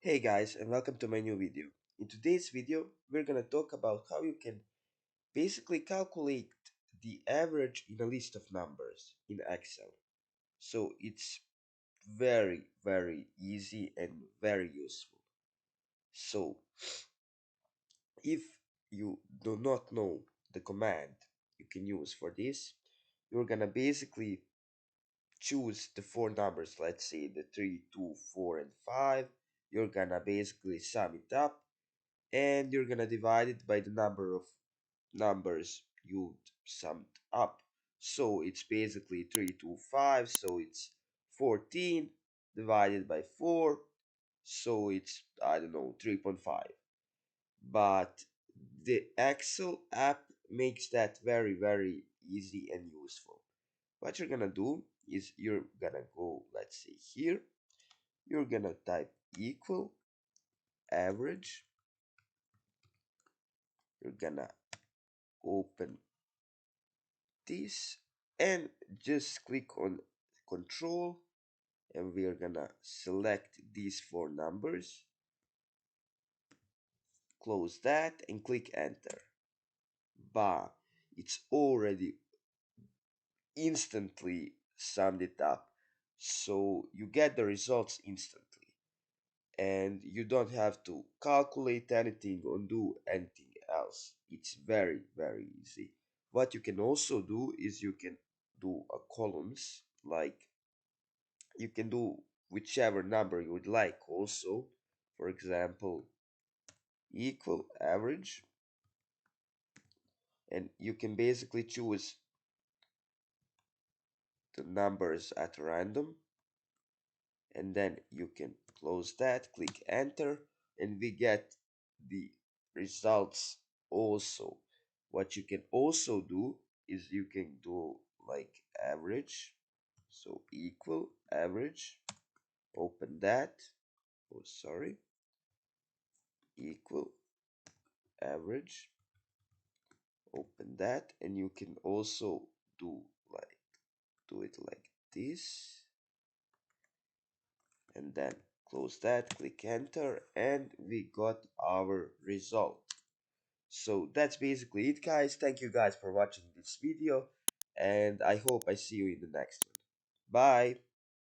Hey guys, and welcome to my new video. In today's video, we're gonna talk about how you can basically calculate the average in a list of numbers in Excel. So it's very easy and very useful. So if you do not know the command you can use for this, you're gonna basically choose the four numbers, let's say the 3, 2, 4, and 5. You're gonna basically sum it up and you're gonna divide it by the number of numbers you summed up. So it's basically 325, so it's 14 divided by 4, so it's, I don't know, 3.5. But the Excel app makes that very easy and useful. What you're gonna do is you're gonna go, let's say here, you're gonna type equal average, you're gonna open this and just click on control, and we are gonna select these four numbers, close that and click enter. Bah, it's already instantly summed it up, so you get the results instantly and you don't have to calculate anything or do anything else. It's very easy. What you can also do is you can do a columns, like you can do whichever number you would like also. For example, equal average, and you can basically choose the numbers at random, and then you can close that, click enter, and we get the results also. What you can also do is you can do like average, so equal average, open that, oh sorry, equal average, open that, and you can also do like do it like this, and then close that, click enter, and we got our result. So that's basically it, guys. Thank you guys for watching this video, and I hope I see you in the next one. Bye.